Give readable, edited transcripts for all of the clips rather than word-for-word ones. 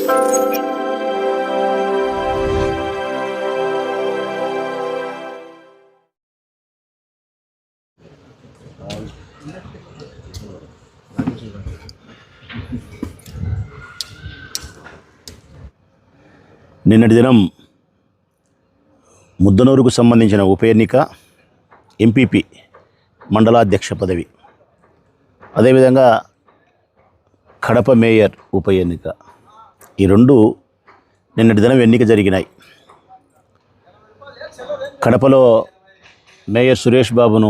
నిన్నటి దినం ముద్దనూరుకు సంబంధించిన ఉప ఎన్నిక, ఎంపీపీ మండలాధ్యక్ష పదవి, అదేవిధంగా కడప మేయర్ ఉప ఎన్నిక, ఈ రెండు నిన్నటి దినం ఎన్నిక జరిగినాయి. కడపలో మేయర్ సురేష్ బాబును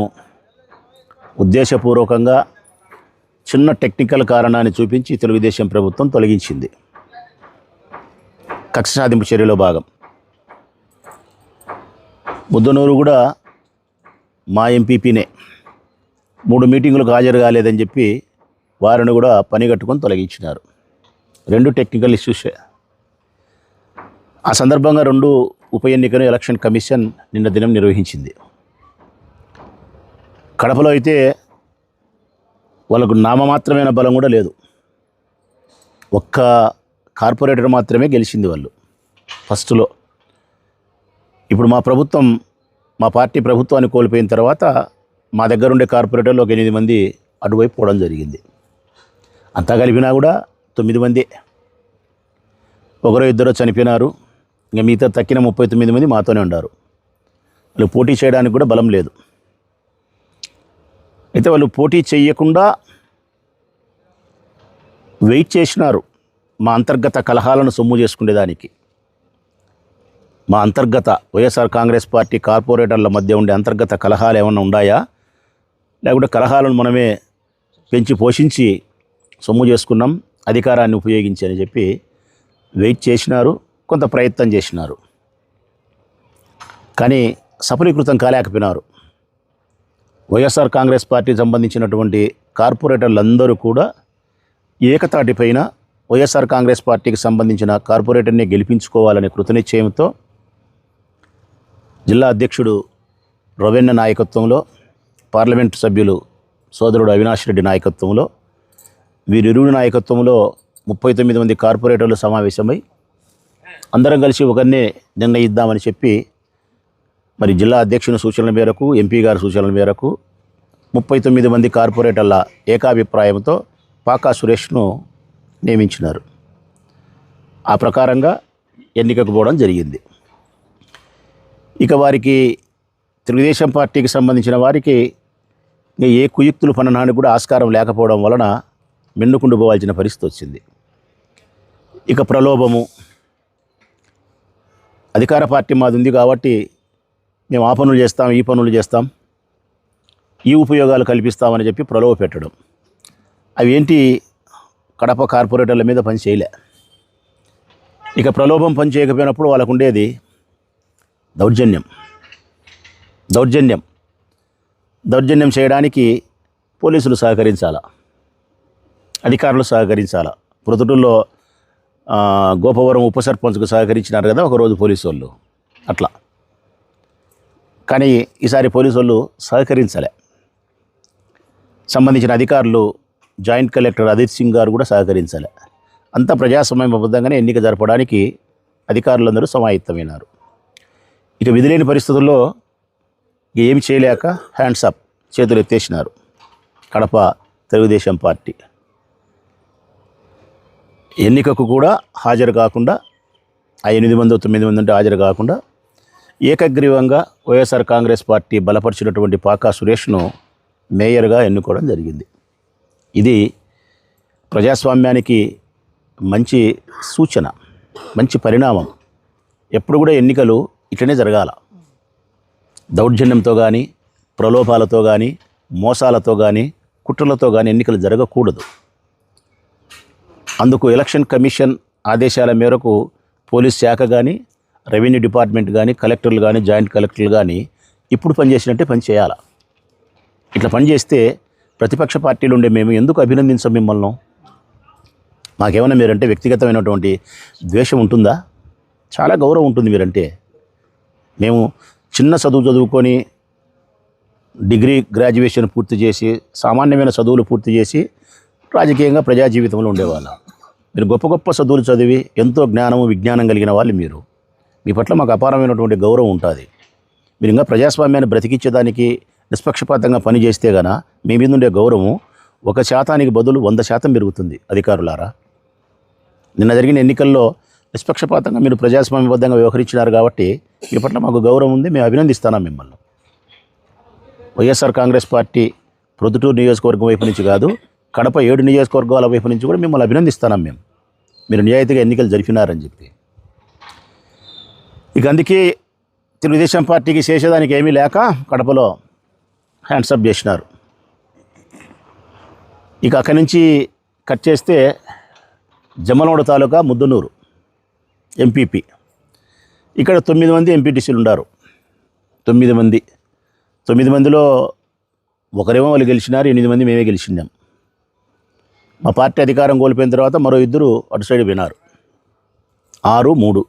ఉద్దేశపూర్వకంగా చిన్న టెక్నికల్ కారణాన్ని చూపించి తెలుగుదేశం ప్రభుత్వం తొలగించింది. కక్ష సాధింపు చర్యలో భాగం. ముద్దనూరు కూడా మా ఎంపీపీనే 3 మీటింగులకు హాజరు కాలేదని చెప్పి వారిని కూడా పనిగట్టుకొని తొలగించినారు. 2 టెక్నికల్ ఇష్యూసే. ఆ సందర్భంగా 2 ఉప ఎన్నికను ఎలక్షన్ కమిషన్ నిన్న దినం నిర్వహించింది. కడపలో అయితే వాళ్ళకు నామమాత్రమైన బలం కూడా లేదు. ఒక్క కార్పొరేటర్ మాత్రమే గెలిచింది వాళ్ళు ఫస్ట్లో. ఇప్పుడు మా పార్టీ ప్రభుత్వాన్ని కోల్పోయిన తర్వాత మా దగ్గర ఉండే కార్పొరేటర్లు ఒక 8 మంది అటువైపు పోవడం జరిగింది. అంతా కలిపినా కూడా 9 మంది. ఒకరో ఇద్దరో చనిపోయినారు. ఇంకా మిగతా తక్కిన 39 మంది మాతోనే ఉన్నారు. వాళ్ళు పోటీ చేయడానికి కూడా బలం లేదు. అయితే వాళ్ళు పోటీ చేయకుండా వెయిట్ చేసినారు మా అంతర్గత కలహాలను సొమ్ము చేసుకునేదానికి. మా అంతర్గత వైఎస్ఆర్ కాంగ్రెస్ పార్టీ కార్పొరేటర్ల మధ్య ఉండే అంతర్గత కలహాలు ఏమన్నా ఉన్నాయా, లేకుంటే కలహాలను మనమే పెంచి పోషించి సొమ్ము చేసుకున్నాం అధికారాన్ని ఉపయోగించి అని చెప్పి వెయిట్ చేసినారు, కొంత ప్రయత్నం చేసినారు. కానీ సఫలీకృతం కాలేకపోయినారు. వైఎస్ఆర్ కాంగ్రెస్ పార్టీకి సంబంధించినటువంటి కార్పొరేటర్లందరూ కూడా ఏకతాటిపైన వైఎస్ఆర్ కాంగ్రెస్ పార్టీకి సంబంధించిన కార్పొరేటర్ని గెలిపించుకోవాలనే కృతనిశ్చయంతో జిల్లా అధ్యక్షుడు రవెన్న నాయకత్వంలో, పార్లమెంటు సభ్యులు సోదరుడు అవినాష్ రెడ్డి నాయకత్వంలో, వీరిరువురి నాయకత్వంలో 39 మంది కార్పొరేటర్లు సమావేశమై అందరం కలిసి ఒకరినే నిర్ణయిద్దామని చెప్పి మరి జిల్లా అధ్యక్షుని సూచనల మేరకు, ఎంపీ గారి సూచనల మేరకు 39 మంది కార్పొరేటర్ల ఏకాభిప్రాయంతో పాకా సురేష్ను నియమించినారు. ఆ ప్రకారంగా ఎన్నికకు పోవడం జరిగింది. ఇక వారికి తెలుగుదేశం పార్టీకి సంబంధించిన వారికి ఏ కుయుక్తులు పనడానికి కూడా ఆస్కారం లేకపోవడం వలన మిన్నుకుండు పోవాల్సిన పరిస్థితి వచ్చింది. ఇక ప్రలోభము, అధికార పార్టీ మాది ఉంది కాబట్టి మేము ఆ పనులు చేస్తాం, ఈ పనులు చేస్తాం, ఈ ఉపయోగాలు కల్పిస్తామని చెప్పి ప్రలోభ పెట్టడం. అవి ఏంటి, కడప కార్పొరేటర్ల మీద పని చేయలే. ఇక ప్రలోభం పని చేయకపోయినప్పుడు వాళ్ళకు ఉండేది దౌర్జన్యం చేయడానికి పోలీసులు సహకరించాలా, అధికారులు సహకరించాలా. ప్రొద్దుటూరులో గోపవరం ఉప సర్పంచ్కు సహకరించినారు కదా ఒకరోజు పోలీసు వాళ్ళు, అట్లా. కానీ ఈసారి పోలీసు వాళ్ళు సహకరించలే. సంబంధించిన అధికారులు జాయింట్ కలెక్టర్ అదిత్ సింగ్ గారు కూడా సహకరించలే. అంతా ప్రజాస్వామ్యబద్ధంగానే ఎన్నిక జరపడానికి అధికారులందరూ సమాయత్తమైనారు. ఇక విధిలేని పరిస్థితుల్లో ఏమి చేయలేక హ్యాండ్స్ అప్, చేతులు ఎత్తేసినారు కడప తెలుగుదేశం పార్టీ. ఎన్నికకు కూడా హాజరు కాకుండా, ఆ 8 మంది 9 మంది ఉంటే హాజరు కాకుండా ఏకగ్రీవంగా వైఎస్ఆర్ కాంగ్రెస్ పార్టీ బలపరిచినటువంటి పాకా సురేష్ను మేయర్గా ఎన్నుకోవడం జరిగింది. ఇది ప్రజాస్వామ్యానికి మంచి సూచన, మంచి పరిణామం. ఎప్పుడు కూడా ఎన్నికలు ఇట్లనే జరగాల. దౌర్జన్యంతో కానీ, ప్రలోభాలతో కానీ, మోసాలతో కానీ, కుట్రలతో కానీ ఎన్నికలు జరగకూడదు. అందుకు ఎలక్షన్ కమిషన్ ఆదేశాల మేరకు పోలీస్ శాఖ కానీ, రెవెన్యూ డిపార్ట్మెంట్ కానీ, కలెక్టర్లు కానీ, జాయింట్ కలెక్టర్లు కానీ ఇప్పుడు పనిచేసినట్టే పనిచేయాలి. ఇట్లా పనిచేస్తే ప్రతిపక్ష పార్టీలు ఉండే మేము ఎందుకు అభినందించం మిమ్మల్ని? మాకేమైనా మీరంటే వ్యక్తిగతమైనటువంటి ద్వేషం ఉంటుందా? చాలా గౌరవం ఉంటుంది మీరంటే. మేము చిన్న చదువుకొని డిగ్రీ గ్రాడ్యుయేషన్ పూర్తి చేసి, సామాన్యమైన చదువులు పూర్తి చేసి రాజకీయంగా ప్రజా జీవితంలో ఉండేవాళ్ళం. మీరు గొప్ప గొప్ప చదువులు చదివి ఎంతో జ్ఞానము విజ్ఞానం కలిగిన వాళ్ళు మీరు. మీ పట్ల మాకు అపారమైనటువంటి గౌరవం ఉంటుంది. మీరు ఇంకా ప్రజాస్వామ్యాన్ని బ్రతికించేదానికి నిష్పక్షపాతంగా పనిచేస్తే గన మీ మీద ఉండే గౌరవం 1% బదులు 100% పెరుగుతుంది. అధికారులారా, నిన్న జరిగిన ఎన్నికల్లో నిష్పక్షపాతంగా మీరు ప్రజాస్వామ్యబద్ధంగా వ్యవహరించినారు కాబట్టి మీ పట్ల మాకు గౌరవం ఉంది. మేము అభినందిస్తున్నాం మిమ్మల్ని. వైఎస్ఆర్ కాంగ్రెస్ పార్టీ ప్రొద్దుటూరు నియోజకవర్గం వైపు నుంచి కాదు, కడప 7 నియోజకవర్గాల వైపు నుంచి కూడా మిమ్మల్ని అభినందిస్తున్నాం. మీరు నిజాయితీగా ఎన్నికలు జరిపినారని చెప్పి. ఇక అందుకే తెలుగుదేశం పార్టీకి చేసేదానికి ఏమీ లేక కడపలో హ్యాండ్సప్ చేసినారు. ఇక అక్కడి నుంచి కట్ చేస్తే జమ్మలమడు తాలూకా ముద్దనూరు ఎంపీపీ. ఇక్కడ 9 మంది ఎంపీటీసీలు ఉన్నారు. 9 మందిలో ఒకరేమో వాళ్ళు గెలిచినారు, 8 మంది మేమే గెలిచినాం. మా పార్టీ అధికారం కోల్పోయిన తర్వాత మరో 2 అటు సైడ్ విన్నారు. 6-3.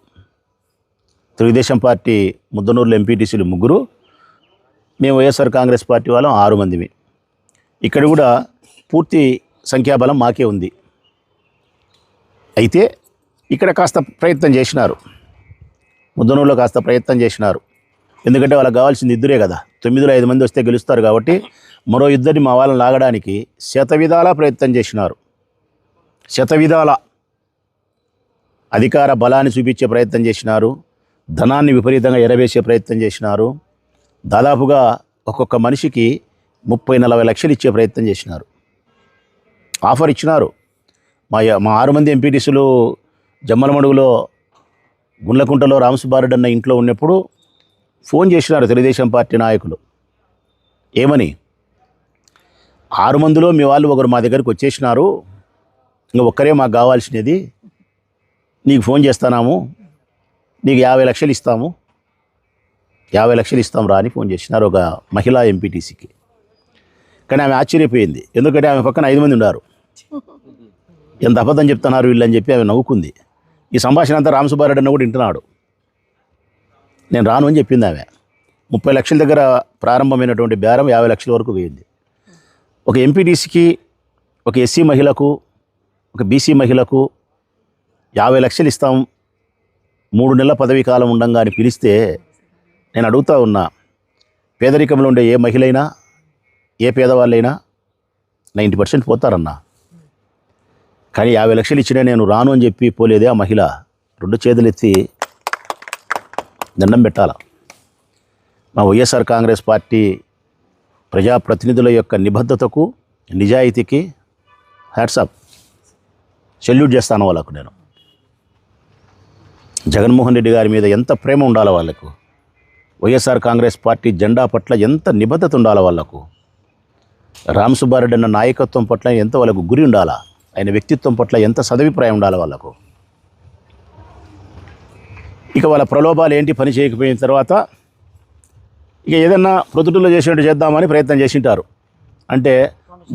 తెలుగుదేశం పార్టీ ముద్దనూరులో ఎంపీటీసీలు 3, మేము వైఎస్ఆర్ కాంగ్రెస్ పార్టీ వాళ్ళం 6 మందిమి. ఇక్కడ కూడా పూర్తి సంఖ్యాబలం మాకే ఉంది. అయితే ఇక్కడ కాస్త ప్రయత్నం చేసినారు, ముద్దనూరులో కాస్త ప్రయత్నం చేసినారు. ఎందుకంటే వాళ్ళకి కావాల్సింది 2 కదా, 9లో 5 మంది వస్తే గెలుస్తారు కాబట్టి మరో 2 మా వాళ్ళని లాగడానికి శతవిధాలా ప్రయత్నం చేసినారు. శతవిధాల అధికార బలాన్ని చూపించే ప్రయత్నం చేసినారు, ధనాన్ని విపరీతంగా ఎరవేసే ప్రయత్నం చేసినారు. దాదాపుగా ఒక్కొక్క మనిషికి 30-40 లక్షలు ఇచ్చే ప్రయత్నం చేసినారు. ఆఫర్ ఇచ్చినారు. మా 6 మంది ఎంపీటీసీలు జమ్మలమడుగులో గుండ్లకుంటలో రామసుబ్బారెడ్డి అన్న ఇంట్లో ఉన్నప్పుడు ఫోన్ చేసినారు తెలుగుదేశం పార్టీ నాయకులు. ఏమని? 6 మందిలో మీ వాళ్ళు ఒకరు మా దగ్గరికి వచ్చేసినారు, ఇంకా ఒక్కరే మాకు కావాల్సినది, నీకు ఫోన్ చేస్తున్నాము, నీకు 50 లక్షలు ఇస్తాము, 50 లక్షలు ఇస్తాం రా అని ఫోన్ చేసినారు ఒక మహిళా ఎంపీటీసీకి. కానీ ఆమె ఆశ్చర్యపోయింది, ఎందుకంటే ఆమె పక్కన 5 మంది ఉన్నారు. ఎంత అబద్ధం చెప్తున్నారు వీళ్ళని చెప్పి ఆమె నవ్వుకుంది. ఈ సంభాషణ అంతా రామసుబ్బారెడ్డి అన్న కూడా వింటున్నాడు. నేను రాను అని చెప్పింది ఆమె. 30 లక్షల దగ్గర ప్రారంభమైనటువంటి బేరం 50 లక్షల వరకు పోయింది. ఒక ఎంపీటీసీకి, ఒక ఎస్సీ మహిళకు, ఒక బీసీ మహిళకు 50 లక్షలు ఇస్తాం 3 నెలల పదవీ కాలం ఉండంగా అని పిలిస్తే నేను అడుగుతా ఉన్నా, పేదరికంలో ఉండే ఏ మహిళైనా ఏ పేదవాళ్ళైనా 90% పోతారన్నా. కానీ 50 లక్షలు ఇచ్చినా నేను రాను అని చెప్పి పోలేదే ఆ మహిళ. 2 చేతులు ఎత్తి దండం పెట్టాల. మా వైఎస్ఆర్ కాంగ్రెస్ పార్టీ ప్రజాప్రతినిధుల యొక్క నిబద్ధతకు, నిజాయితీకి హ్యాట్సాప్, సెల్యూట్ చేస్తాను వాళ్ళకు. నేను జగన్మోహన్ రెడ్డి గారి మీద ఎంత ప్రేమ ఉండాలి వాళ్ళకు, వైఎస్ఆర్ కాంగ్రెస్ పార్టీ జెండా పట్ల ఎంత నిబద్ధత ఉండాలి వాళ్ళకు, రామసుబ్బారెడ్డి అన్న నాయకత్వం పట్ల ఎంత వాళ్ళకు గురి ఉండాలా, ఆయన వ్యక్తిత్వం పట్ల ఎంత సదభిప్రాయం ఉండాలి వాళ్ళకు. ఇక వాళ్ళ ప్రలోభాలు ఏంటి? పని చేయకపోయిన తర్వాత ఇక ఏదన్నా ప్రొద్దుటూరులో చేసినట్టు చేద్దామని ప్రయత్నం చేసింటారు. అంటే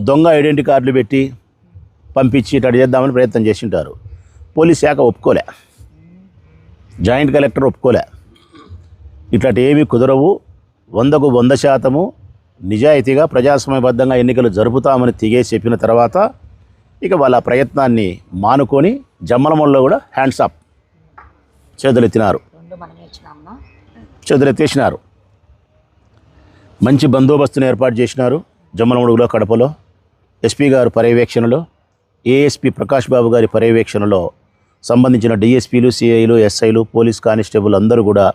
దొంగ ఐడెంటిటీ కార్డులు పెట్టి పంపించి ఇట్లా చేద్దామని ప్రయత్నం చేసింటారు. పోలీస్ శాఖ ఒప్పుకోలే, జాయింట్ కలెక్టర్ ఒప్పుకోలే. ఇట్లాంటి ఏమీ కుదరవు, 100కు 100% నిజాయితీగా ప్రజాస్వామ్యబద్ధంగా ఎన్నికలు జరుపుతామని తెగేసి చెప్పిన తర్వాత ఇక వాళ్ళ ప్రయత్నాన్ని మానుకొని జమ్మలమడుగులో కూడా హ్యాండ్సాప్ చేతులెత్తినారు. చేతులెత్తేసినారు. మంచి బందోబస్తును ఏర్పాటు చేసినారు. జమ్మలమడుగులో, కడపలో ఎస్పీ గారు పర్యవేక్షణలో, ఏఎస్పీ ప్రకాష్ బాబు గారి పర్యవేక్షణలో సంబంధించిన డిఎస్పీలు, సిఐలు, ఎస్ఐలు, పోలీస్ కానిస్టేబుల్ అందరూ కూడా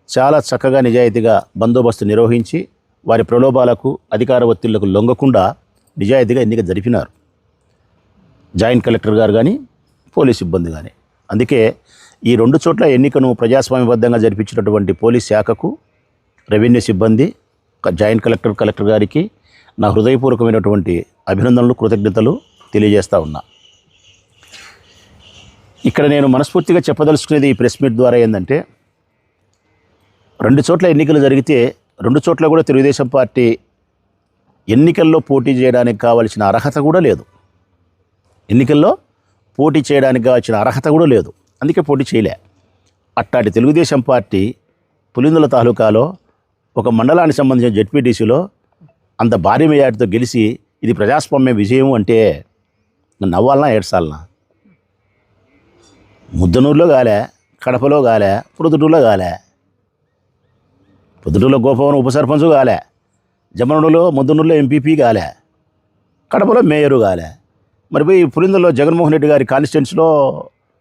చాలా చక్కగా నిజాయితీగా బందోబస్తు నిర్వహించి వారి ప్రలోభాలకు, అధికార ఒత్తిళ్లకు లొంగకుండా నిజాయితీగా ఎన్నిక జరిపినారు. జాయింట్ కలెక్టర్ గారు కానీ, పోలీస్ సిబ్బంది కానీ. అందుకే ఈ 2 చోట్ల ఎన్నికను ప్రజాస్వామ్యబద్ధంగా జరిపించినటువంటి పోలీస్ శాఖకు, రెవెన్యూ సిబ్బంది, జాయింట్ కలెక్టర్ గారికి నా హృదయపూర్వకమైనటువంటి అభినందనలు, కృతజ్ఞతలు తెలియజేస్తూ ఉన్నా. ఇక్కడ నేను మనస్ఫూర్తిగా చెప్పదలుచుకునేది ఈ ప్రెస్ మీట్ ద్వారా ఏంటంటే, 2 చోట్ల ఎన్నికలు జరిగితే 2 చోట్ల కూడా తెలుగుదేశం పార్టీ ఎన్నికల్లో పోటీ చేయడానికి కావాల్సిన అర్హత కూడా లేదు. ఎన్నికల్లో పోటీ చేయడానికి కావాల్సిన అర్హత కూడా లేదు. అందుకే పోటీ చేయలే. అట్టాటి తెలుగుదేశం పార్టీ పులిందుల తాలూకాలో ఒక మండలానికి సంబంధించిన జెడ్పీటీసీలో అంత భారీ మెజార్టీతో గెలిచి ఇది ప్రజాస్వామ్య విజయం అంటే నవ్వాలనా ఏడ్చాలనా? ముద్దనూరులో గాలే, కడపలో గాలే, ప్రొద్దుటూరులో గాలే. ప్రొద్దుటూరులో గోపవరం ఉప సర్పంచ్ గాలే, జమనూరులో ముద్దనూరులో ఎంపీపీ గాలే, కడపలో మేయరు గాలే. మరి పోయి పులిందల్లో జగన్మోహన్ రెడ్డి గారి కాన్స్టిట్యున్సీలో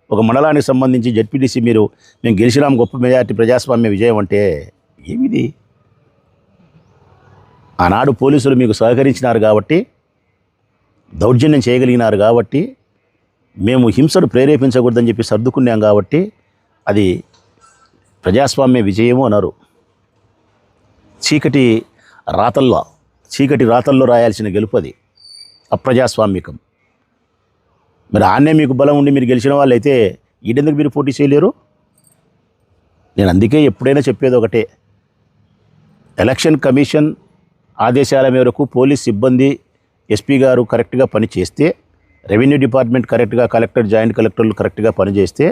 ఒక మండలానికి సంబంధించి జెడ్పీటీసీ మేము గెలిచినాం, గొప్ప మెజార్టీ, ప్రజాస్వామ్య విజయం అంటే ఏమిది? ఆనాడు పోలీసులు మీకు సహకరించినారు కాబట్టి, దౌర్జన్యం చేయగలిగినారు కాబట్టి, మేము హింసను ప్రేరేపించకూడదని చెప్పి సర్దుకున్నాం కాబట్టి అది ప్రజాస్వామ్య విజయము అన్నారు. చీకటి రాతల్లో రాయాల్సిన గెలుపు అది, అప్రజాస్వామికం. మరి ఆన్నే మీకు బలం ఉండి మీరు గెలిచిన వాళ్ళు అయితే ఈడెందుకు మీరు పోటీ చేయలేరు? నేను అందుకే ఎప్పుడైనా చెప్పేది ఒకటే, ఎలక్షన్ కమిషన్ ఆదేశాల మేరకు పోలీస్ సిబ్బంది, ఎస్పీ గారు కరెక్ట్గా పని చేస్తే, రెవెన్యూ డిపార్ట్మెంట్ కరెక్ట్గా, కలెక్టర్, జాయింట్ కలెక్టర్లు కరెక్ట్గా పనిచేస్తే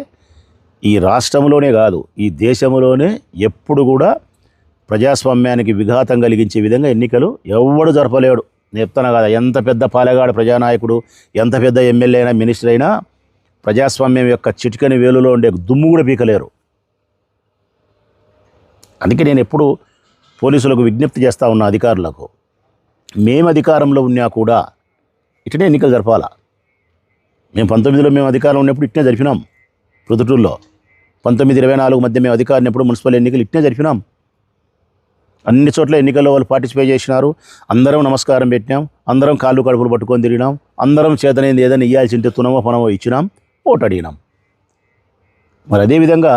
ఈ రాష్ట్రంలోనే కాదు ఈ దేశంలోనే ఎప్పుడు కూడా ప్రజాస్వామ్యానికి విఘాతం కలిగించే విధంగా ఎన్నికలు ఎవడు జరపలేడు. నేను చెప్తాను కదా, ఎంత పెద్ద పాలెగాడు ప్రజానాయకుడు, ఎంత పెద్ద ఎమ్మెల్యే అయినా, మినిస్టర్ అయినా ప్రజాస్వామ్యం యొక్క చిటికని వేలులో ఉండే దుమ్ము కూడా పీకలేరు. అందుకే నేను ఎప్పుడు పోలీసులకు విజ్ఞప్తి చేస్తూ ఉన్నా, అధికారులకు, మేము అధికారంలో ఉన్నా కూడా ఇట్లనే ఎన్నికలు జరపాలా. మేము 19లో మేము అధికారంలో ఉన్నప్పుడు ఇట్నే జరిపినాం. ప్రొద్దుటూరులో 19-24 మధ్య మేము అధికారం ఉన్నప్పుడు మున్సిపల్ ఎన్నికలు ఇట్నే జరిపినాం. అన్ని చోట్ల ఎన్నికల్లో వాళ్ళు పార్టిసిపేట్ చేసినారు. అందరం నమస్కారం పెట్టినాం, అందరం కాళ్ళు కడుపులు పట్టుకొని తిరిగినాం, అందరం చేతనైంది ఏదైనా ఇవ్వాల్సి ఉంటే తునమో పనమో ఇచ్చినాం, ఓటు అడిగినాం. మరి అదేవిధంగా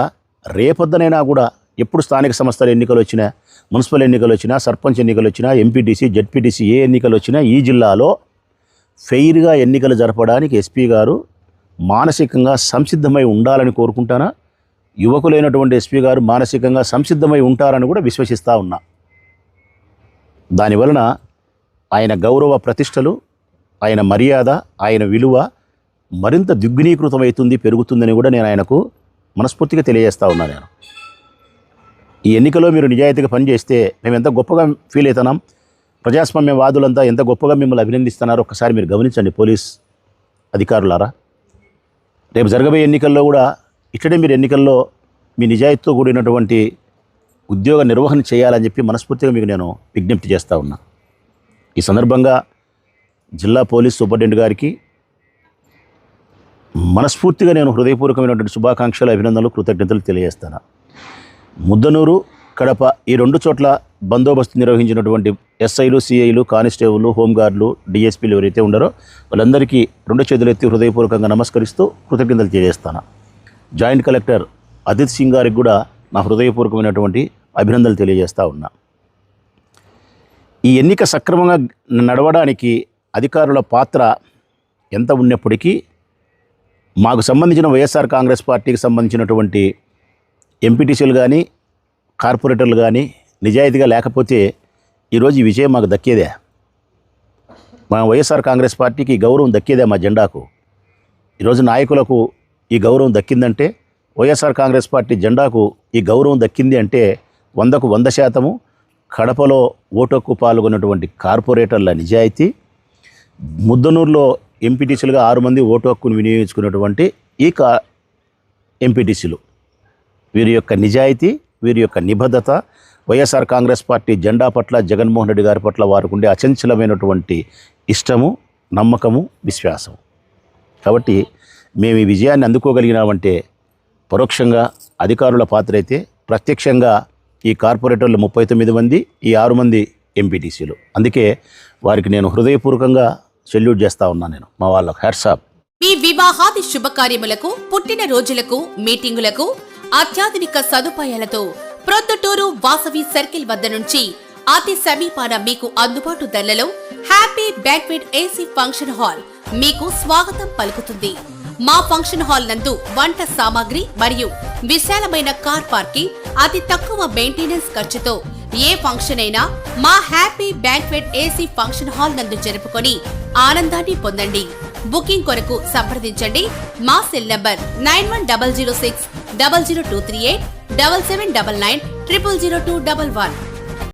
రేపొద్దనైనా కూడా ఎప్పుడు స్థానిక సంస్థల ఎన్నికలు వచ్చినా, మున్సిపల్ ఎన్నికలు వచ్చినా, సర్పంచ్ ఎన్నికలు వచ్చినా, ఎంపీటీసీ, జెడ్పీటీసీ ఏ ఎన్నికలు వచ్చినా ఈ జిల్లాలో ఫెయిర్గా ఎన్నికలు జరపడానికి ఎస్పీ గారు మానసికంగా సంసిద్ధమై ఉండాలని కోరుకుంటానా. యువకులైనటువంటి ఎస్పీ గారు మానసికంగా సంసిద్ధమై ఉంటారని కూడా విశ్వసిస్తూ ఉన్నా. దానివలన ఆయన గౌరవ ప్రతిష్టలు, ఆయన మర్యాద, ఆయన విలువ మరింత దిగ్గునీకృతమవుతుంది, పెరుగుతుందని కూడా నేను ఆయనకు మనస్ఫూర్తిగా తెలియజేస్తూ ఉన్నా. నేను ఈ ఎన్నికలో మీరు నిజాయితీగా పనిచేస్తే మేము ఎంత గొప్పగా ఫీల్ అవుతున్నాం, ప్రజాస్వామ్యవాదులంతా ఎంత గొప్పగా మిమ్మల్ని అభినందిస్తున్నారో ఒక్కసారి మీరు గమనించండి పోలీస్ అధికారులారా. రేపు జరగబోయే ఎన్నికల్లో కూడా ఇట్లనే మీరు ఎన్నికల్లో మీ నిజాయితీతో కూడినటువంటి ఉద్యోగ నిర్వహణ చేయాలని చెప్పి మనస్ఫూర్తిగా మీకు నేను విజ్ఞప్తి చేస్తూ ఉన్నా. ఈ సందర్భంగా జిల్లా పోలీస్ సూపరింటెండెంట్ గారికి మనస్ఫూర్తిగా నేను హృదయపూర్వకమైనటువంటి శుభాకాంక్షలు, అభినందనలు, కృతజ్ఞతలు తెలియజేస్తాను. ముద్దనూరు, కడప ఈ 2 చోట్ల బందోబస్తు నిర్వహించినటువంటి ఎస్ఐలు, సిఐలు, కానిస్టేబుల్, హోంగార్డులు, డిఎస్పీలు ఎవరైతే ఉన్నారో వాళ్ళందరికీ 2 చేతులు ఎత్తి హృదయపూర్వకంగా నమస్కరిస్తూ కృతజ్ఞతలు తెలియజేస్తాను. జాయింట్ కలెక్టర్ అదిత్ సింగ్ గారికి కూడా నా హృదయపూర్వకమైనటువంటి అభినందనలు తెలియజేస్తూ ఉన్నా. ఈ ఎన్నిక సక్రమంగా నడవడానికి అధికారుల పాత్ర ఎంత ఉన్నప్పటికీ మాకు సంబంధించిన వైఎస్ఆర్ కాంగ్రెస్ పార్టీకి సంబంధించినటువంటి ఎంపీటీసీలు కానీ, కార్పొరేటర్లు కానీ నిజాయితీగా లేకపోతే ఈరోజు ఈ విజయం మాకు దక్కేదే. మా వైఎస్ఆర్ కాంగ్రెస్ పార్టీకి గౌరవం దక్కేదే, మా జెండాకు. ఈరోజు నాయకులకు ఈ గౌరవం దక్కిందంటే, వైఎస్ఆర్ కాంగ్రెస్ పార్టీ జెండాకు ఈ గౌరవం దక్కింది అంటే 100కు 100% కడపలో ఓటు హక్కు పాల్గొన్నటువంటి కార్పొరేటర్ల నిజాయితీ, ముద్దనూరులో ఎంపీటీసీలుగా 6 మంది ఓటు హక్కును వినియోగించుకున్నటువంటి ఈ ఎంపీటీసీలు, వీరి యొక్క నిజాయితీ, వీరి యొక్క నిబద్ధత, వైఎస్ఆర్ కాంగ్రెస్ పార్టీ జెండా పట్ల, జగన్మోహన్ రెడ్డి గారి పట్ల వారికి ఉండే అచంచలమైనటువంటి ఇష్టము, నమ్మకము, విశ్వాసం. కాబట్టి మేము ఈ విజయాన్ని అందుకోగలిగినామంటే పరోక్షంగా అధికారుల పాత్ర అయితే, ప్రత్యక్షంగా ఈ కార్పొరేటర్లు 39 మంది, ఈ 6 మంది ఎంపీటీసీలు. అందుకే వారికి నేను హృదయపూర్వకంగా సెల్యూట్ చేస్తూ ఉన్నాను. నేను మా వాళ్ళకు హ్యాట్సాప్. మీ వివాహాది శుభకార్యములకు, పుట్టిన రోజులకు, మీటింగులకు అత్యాధునిక సదుపాయాలతో ప్రొద్దుటూరు వాసవి సర్కిల్ వద్ద నుంచి అతి సమీపాన మీకు అందుబాటు ధరలలో happy banquet AC function hall మీకు స్వాగతం పలుకుతుంది. మా ఫంక్షన్ హాల్ నందు వంట సామాగ్రి మరియు విశాలమైన కార్ పార్కింగ్, అతి తక్కువ మెయింటెనెన్స్ ఖర్చుతో ఏ ఫంక్షన్ అయినా మా happy banquet AC function hall నందు జరుపుకొని ఆనందాన్ని పొందండి. బుకింగ్ కొరకు సంప్రదించండి. మా సెల్ నంబర్ 9100600238 7799 000211.